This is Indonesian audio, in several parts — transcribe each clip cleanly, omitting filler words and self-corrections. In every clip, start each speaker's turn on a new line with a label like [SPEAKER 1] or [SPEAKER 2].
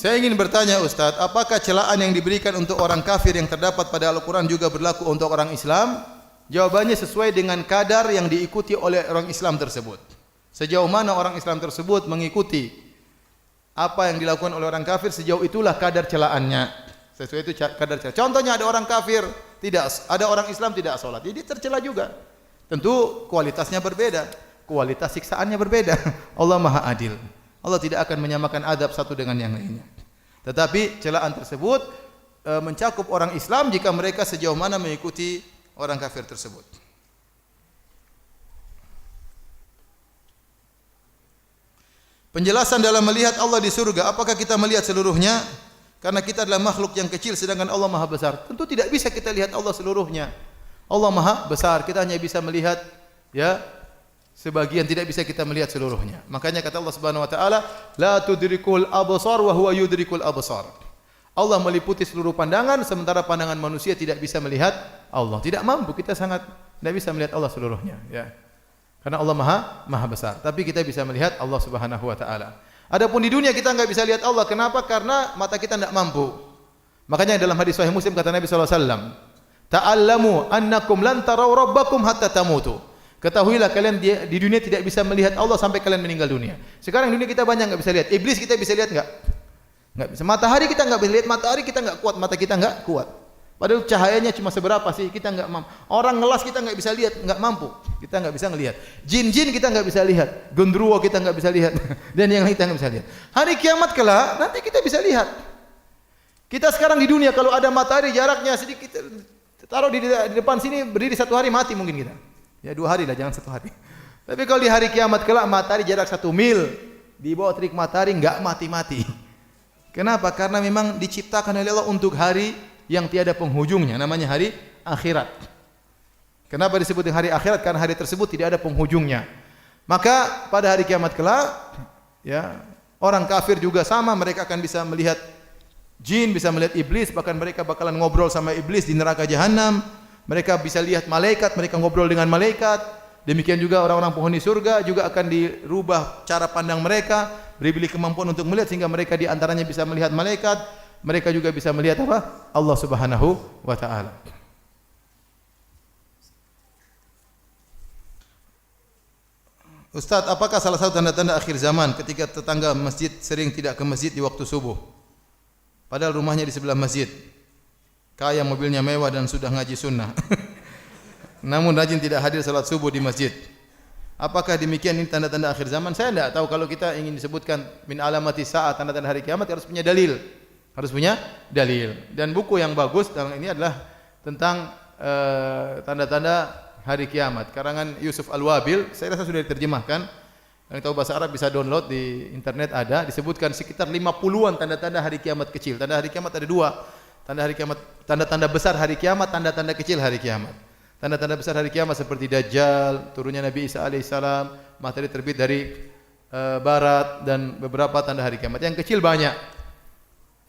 [SPEAKER 1] Saya ingin bertanya Ustaz, apakah celaan yang diberikan untuk orang kafir yang terdapat pada Al-Quran juga berlaku untuk orang Islam? Jawabannya sesuai dengan kadar yang diikuti oleh orang Islam tersebut. Sejauh mana orang Islam tersebut mengikuti apa yang dilakukan oleh orang kafir, sejauh itulah kadar celaannya. Sesuai itu kadar celaan. Contohnya ada orang kafir tidak, ada orang Islam tidak salat, jadi tercela juga. Tentu kualitasnya berbeda, kualitas siksaannya berbeda. Allah Maha Adil. Allah tidak akan menyamakan adab satu dengan yang lainnya. Tetapi celaan tersebut mencakup orang Islam jika mereka sejauh mana mengikuti orang kafir tersebut. Penjelasan dalam melihat Allah di surga, apakah kita melihat seluruhnya? Karena kita adalah makhluk yang kecil sedangkan Allah Maha besar. Tentu tidak bisa kita lihat Allah seluruhnya. Allah Maha besar, kita hanya bisa melihat sebagian, tidak bisa kita melihat seluruhnya. Makanya kata Allah Subhanahu wa taala, la tudrikul absar wa huwa yudrikul absar. Allah meliputi seluruh pandangan sementara pandangan manusia tidak bisa melihat Allah. Tidak mampu, kita sangat tidak bisa melihat Allah seluruhnya, ya. Karena Allah Maha besar. Tapi kita bisa melihat Allah Subhanahu wa taala. Adapun di dunia kita enggak bisa lihat Allah. Kenapa? Karena mata kita tidak mampu. Makanya dalam hadis sahih Muslim kata Nabi sallallahu alaihi wasallam, ta'allamu annakum lan taraw rabbakum hatta tamutu. Ketahuilah kalian di dunia tidak bisa melihat Allah sampai kalian meninggal dunia. Sekarang dunia kita banyak enggak bisa lihat. Iblis kita bisa lihat enggak? Enggak bisa. Matahari kita enggak bisa lihat. Matahari kita enggak kuat. Mata kita enggak kuat. Padahal cahayanya cuma seberapa sih? Kita enggak mampu. Orang ngelas kita enggak bisa lihat, enggak mampu. Kita enggak bisa ngelihat. Jin-jin kita enggak bisa lihat. Genderuwo kita enggak bisa lihat. Dan yang lain kita enggak bisa lihat. Hari kiamat kelak nanti kita bisa lihat. Kita sekarang di dunia kalau ada matahari jaraknya sedikit, taruh di depan sini berdiri 1 hari mati mungkin kita. Ya 2 hari lah, jangan 1 hari. Tapi kalau di hari kiamat kelak matahari jarak 1 mil, di bawah terik matahari enggak mati-mati. Kenapa? Karena memang diciptakan oleh Allah untuk hari yang tiada penghujungnya, namanya hari akhirat. Kenapa disebut hari akhirat? Karena hari tersebut tidak ada penghujungnya. Maka pada hari kiamat kelak, ya, orang kafir juga sama, mereka akan bisa melihat jin, bisa melihat iblis, bahkan mereka bakalan ngobrol sama iblis di neraka jahanam. Mereka bisa lihat malaikat, mereka ngobrol dengan malaikat. Demikian juga orang-orang penghuni surga juga akan dirubah cara pandang mereka, diberi kemampuan untuk melihat sehingga mereka di antaranya bisa melihat malaikat. Mereka juga bisa melihat apa? Allah Subhanahu wa taala. Ustaz, apakah salah satu tanda-tanda akhir zaman ketika tetangga masjid sering tidak ke masjid di waktu subuh? Padahal rumahnya di sebelah masjid. Kaya, mobilnya mewah dan sudah ngaji sunnah. Namun rajin tidak hadir salat subuh di masjid. Apakah demikian ini tanda-tanda akhir zaman? Saya tidak tahu. Kalau kita ingin disebutkan min alamati saat, tanda-tanda hari kiamat, harus punya dalil. Harus punya dalil. Dan buku yang bagus dalam ini adalah tentang tanda-tanda hari kiamat. Karangan Yusuf Al-Wabil, saya rasa sudah diterjemahkan. Yang tahu bahasa Arab bisa download di internet ada. Disebutkan sekitar 50-an tanda-tanda hari kiamat kecil. Tanda hari kiamat ada 2. Tanda hari kiamat, tanda-tanda besar hari kiamat, tanda-tanda kecil hari kiamat. Tanda-tanda besar hari kiamat seperti Dajjal, turunnya Nabi Isa alaihissalam, matahari terbit dari barat, dan beberapa tanda hari kiamat. Yang kecil banyak.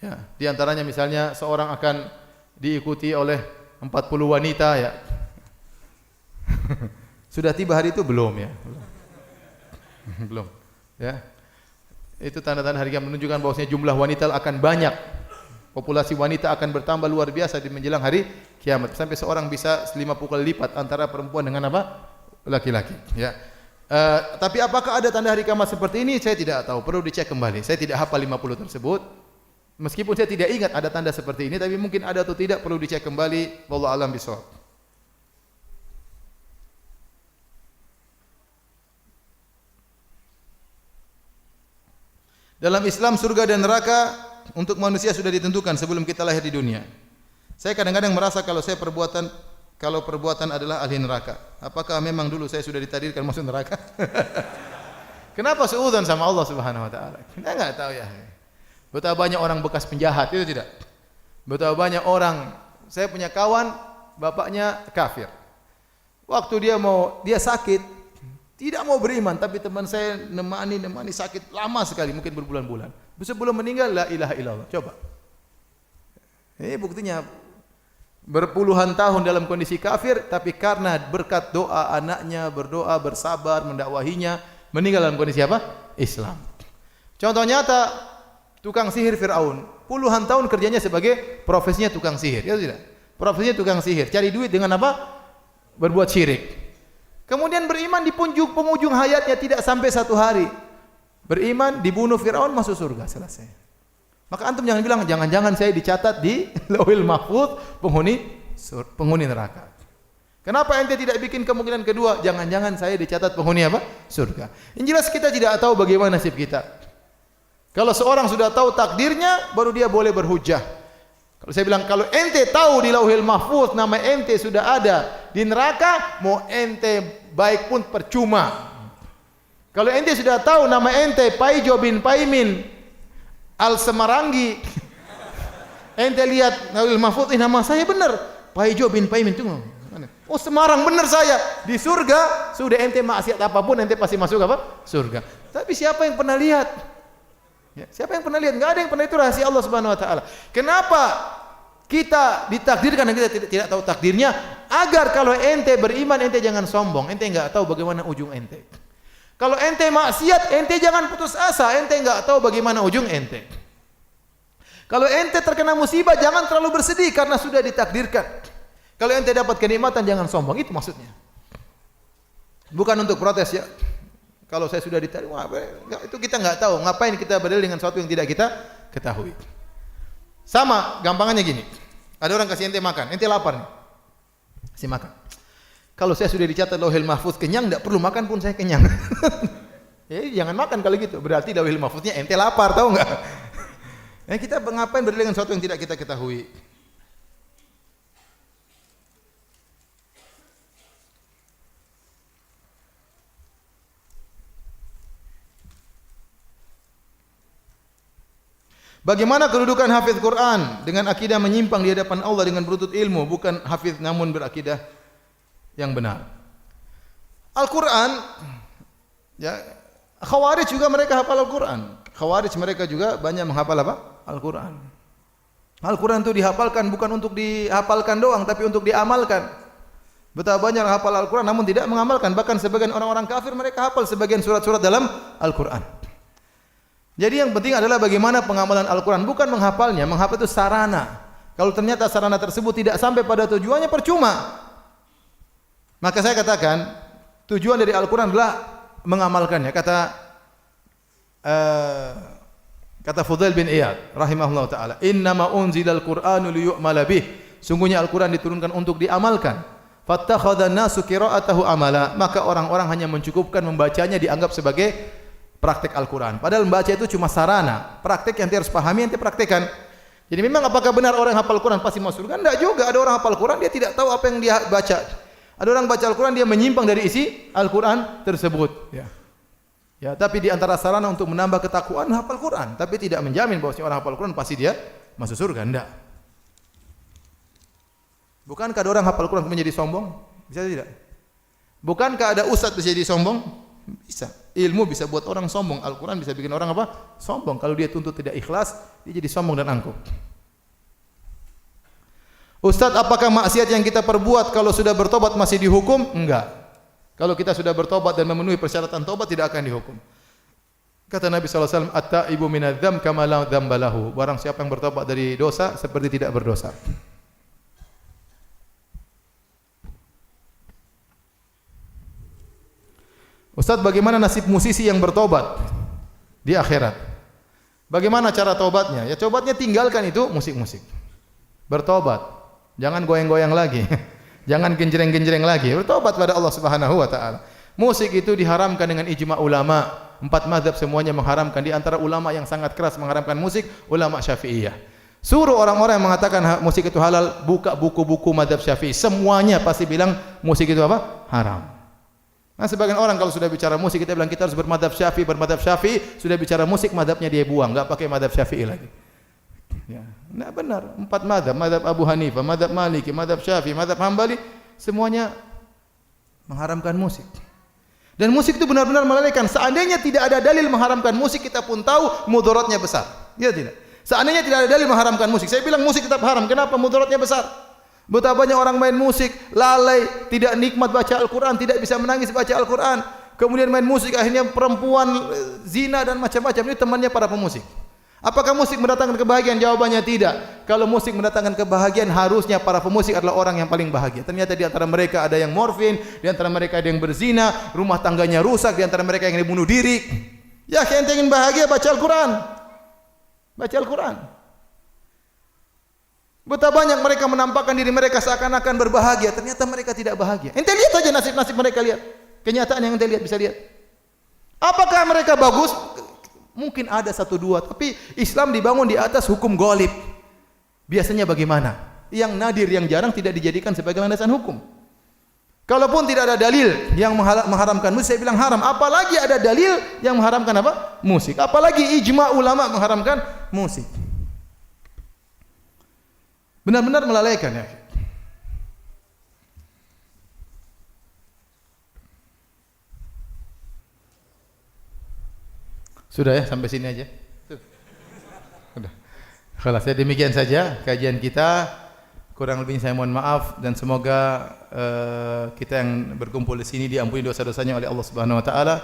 [SPEAKER 1] Ya, di antaranya misalnya seorang akan diikuti oleh 40 wanita, ya. Sudah tiba hari itu belum, ya? Belum. Ya. Itu tanda-tanda hari kiamat menunjukkan bahwasanya jumlah wanita akan banyak. Populasi wanita akan bertambah luar biasa di menjelang hari kiamat. Sampai seorang bisa 50 kali lipat antara perempuan dengan apa? Laki-laki. Ya. Tapi apakah ada tanda hari kiamat seperti ini? Saya tidak tahu. Perlu dicek kembali. Saya tidak hafal 50 tersebut. Meskipun saya tidak ingat ada tanda seperti ini, tapi mungkin ada atau tidak perlu dicek kembali. Wallahu a'lam bishawab. Dalam Islam surga dan neraka untuk manusia sudah ditentukan sebelum kita lahir di dunia. Saya kadang-kadang merasa kalau perbuatan adalah ahli neraka. Apakah memang dulu saya sudah ditakdirkan masuk neraka? Kenapa suudzon sama Allah Subhanahu wa taala? Kita enggak tahu ya. Betapa banyak orang bekas penjahat, itu tidak. Betapa banyak orang, saya punya kawan bapaknya kafir. Waktu dia sakit, tidak mau beriman, tapi teman saya nemani sakit lama sekali, mungkin berbulan-bulan. Sebelum meninggal, la ilaha illallah. Coba. Ini buktinya berpuluhan tahun dalam kondisi kafir, tapi karena berkat doa anaknya, berdoa, bersabar, mendakwahinya, meninggal dalam kondisi apa? Islam. Contoh nyata, tukang sihir Firaun. Puluhan tahun kerjanya sebagai profesinya tukang sihir, ya tidak? Profesinya tukang sihir, cari duit dengan apa? Berbuat syirik. Kemudian beriman di penghujung hayatnya tidak sampai 1 hari. Beriman, dibunuh Firaun, masuk surga, selesai. Maka antum jangan bilang jangan-jangan saya dicatat di Lauhil Mahfuz penghuni neraka. Kenapa ente tidak bikin kemungkinan kedua? Jangan-jangan saya dicatat penghuni apa? Surga. Yang jelas kita tidak tahu bagaimana nasib kita. Kalau seorang sudah tahu takdirnya, baru dia boleh berhujjah. Kalau saya bilang, kalau ente tahu di Lauhil Mahfuz nama ente sudah ada di neraka, mau ente baik pun percuma. Kalau ente sudah tahu nama ente Paijo bin Paimin Al-Semaranggi, ente lihat Lauhil Mahfuz, nama saya benar, Paijo bin Paimin itu. Oh, Semarang benar saya. Di surga sudah ente maksiat apapun ente pasti masuk apa? Surga. Tapi siapa yang pernah lihat? Ya, siapa yang pernah lihat? Enggak ada yang pernah, itu rahasia Allah Subhanahu wa taala. Kenapa kita ditakdirkan dan kita tidak tahu takdirnya? Agar kalau ente beriman ente jangan sombong. Ente enggak tahu bagaimana ujung ente. Kalau ente maksiat ente jangan putus asa. Ente enggak tahu bagaimana ujung ente. Kalau ente terkena musibah jangan terlalu bersedih karena sudah ditakdirkan. Kalau ente dapat kenikmatan jangan sombong, itu maksudnya. Bukan untuk protes ya. Kalau saya sudah diterima, itu kita nggak tahu. Ngapain kita berdalil dengan sesuatu yang tidak kita ketahui. Sama, gampangannya gini. Ada orang kasih ente makan, ente lapar nih. Kasih makan. Kalau saya sudah dicatat Lauhil Mahfuz kenyang, tidak perlu makan pun saya kenyang. Ya, jangan makan kalau gitu. Berarti Lauhil Mahfuznya ente lapar, tahu nggak? Ya, kita ngapain berdalil dengan sesuatu yang tidak kita ketahui. Bagaimana kedudukan hafiz Quran dengan akidah menyimpang di hadapan Allah dengan berutut ilmu, bukan hafiz namun berakidah yang benar. Al-Quran, ya, Khawarij juga mereka hafal Al-Quran. Khawarij mereka juga banyak menghafal apa? Al-Quran. Al-Quran itu dihafalkan bukan untuk dihafalkan doang, tapi untuk diamalkan. Betapa banyak hafal Al-Quran namun tidak mengamalkan. Bahkan sebagian orang-orang kafir mereka hafal sebagian surat-surat dalam Al-Quran. Jadi yang penting adalah bagaimana pengamalan Al-Quran, bukan menghafalnya. Menghafal itu sarana. Kalau ternyata sarana tersebut tidak sampai pada tujuannya, percuma. Maka saya katakan, tujuan dari Al-Quran adalah mengamalkannya. Kata Fudail bin Iyad rahimahullah ta'ala, innama unzilal Qur'anu liyu'mala bih. Sungguhnya Al-Quran diturunkan untuk diamalkan. Fattakhadhan nasu qira'atahu amala. Maka orang-orang hanya mencukupkan membacanya, dianggap sebagai praktek Al-Quran. Padahal membaca itu cuma sarana. Praktek yang harus pahami, yang praktekkan. Jadi memang apakah benar orang yang hafal Quran pasti masuk surga? Enggak juga. Ada orang hafal Quran dia tidak tahu apa yang dia baca. Ada orang baca Al-Quran dia menyimpang dari isi Al-Quran tersebut. Ya. Ya, tapi di antara sarana untuk menambah ketakwaan hafal Quran, tapi tidak menjamin bahwa orang hafal Quran pasti dia masuk surga. Enggak. Bukankah ada orang hafal Quran menjadi sombong? Bisa tidak? Bukankah ada ustaz bisa jadi sombong? Bisa. Ilmu bisa buat orang sombong. Al-Quran bisa bikin orang apa? Sombong. Kalau dia tuntut tidak ikhlas, dia jadi sombong dan angkuh. Ustaz, apakah maksiat yang kita perbuat kalau sudah bertobat masih dihukum? Enggak. Kalau kita sudah bertobat dan memenuhi persyaratan tobat tidak akan dihukum. Kata Nabi SAW, at-taibu minadz-dzam kama la dzamba lahu. Barang siapa yang bertobat dari dosa seperti tidak berdosa. Ustaz, bagaimana nasib musisi yang bertobat di akhirat? Bagaimana cara tobatnya? Ya tobatnya tinggalkan itu musik-musik. Bertobat. Jangan goyang-goyang lagi. Jangan genjreng-genjreng lagi. Bertobat pada Allah Subhanahu wa taala. Musik itu diharamkan dengan ijma ulama. 4 mazhab semuanya mengharamkan. Di antara ulama yang sangat keras mengharamkan musik, ulama Syafi'iyah. Suruh orang-orang yang mengatakan musik itu halal, buka buku-buku mazhab Syafi'i. Semuanya pasti bilang musik itu apa? Haram. Nah, sebagian orang kalau sudah bicara musik kita bilang kita harus bermadhab Syafi'i, sudah bicara musik madhabnya dia buang, enggak pakai madhab Syafi'i lagi. Ya, enggak benar. 4 madhab, madhab Abu Hanifah, madhab Maliki, madhab Syafi'i, madhab Hambali, semuanya mengharamkan musik. Dan musik itu benar-benar melalaikan. Seandainya tidak ada dalil mengharamkan musik, kita pun tahu mudaratnya besar. Ya tidak? Seandainya tidak ada dalil mengharamkan musik, saya bilang musik tetap haram. Kenapa? Mudaratnya besar. Betapa banyak orang main musik, lalai, tidak nikmat baca Al-Quran, tidak bisa menangis baca Al-Quran. Kemudian main musik, akhirnya perempuan zina dan macam-macam. Ini temannya para pemusik. Apakah musik mendatangkan kebahagiaan? Jawabannya tidak. Kalau musik mendatangkan kebahagiaan, harusnya para pemusik adalah orang yang paling bahagia. Ternyata di antara mereka ada yang morfin, di antara mereka ada yang berzina, rumah tangganya rusak, di antara mereka yang bunuh diri. Ya, kalian ingin bahagia, baca Al-Quran. Baca Al-Quran. Betapa banyak mereka menampakkan diri mereka seakan-akan berbahagia, ternyata mereka tidak bahagia. Ente lihat aja nasib-nasib mereka, lihat. Kenyataan yang ente lihat, bisa lihat. Apakah mereka bagus? Mungkin ada satu dua, tapi Islam dibangun di atas hukum ghalib. Biasanya bagaimana? Yang nadir, yang jarang tidak dijadikan sebagai landasan hukum. Kalaupun tidak ada dalil yang mengharamkan musik, saya bilang haram. Apalagi ada dalil yang mengharamkan apa? Musik. Apalagi ijma ulama mengharamkan musik. Benar-benar melalaikan ya. Sudah ya, sampai sini aja. Sudah. Kalau saya demikian saja kajian kita. Kurang lebih saya mohon maaf dan semoga kita yang berkumpul di sini diampuni dosa-dosanya oleh Allah Subhanahu wa taala.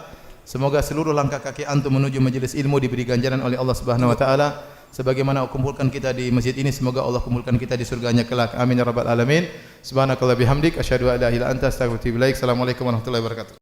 [SPEAKER 1] Semoga seluruh langkah kaki antum menuju majelis ilmu diberi ganjaran oleh Allah Subhanahu wa taala. Sebagaimana kumpulkan kita di masjid ini, semoga Allah kumpulkan kita di surganya kelak. Amin ya rabbal alamin. Subhanakallah bihamdik asyhadu an la ilaha illa anta astaghfiruka wa atubu ilaik. Assalamualaikum warahmatullahi wabarakatuh.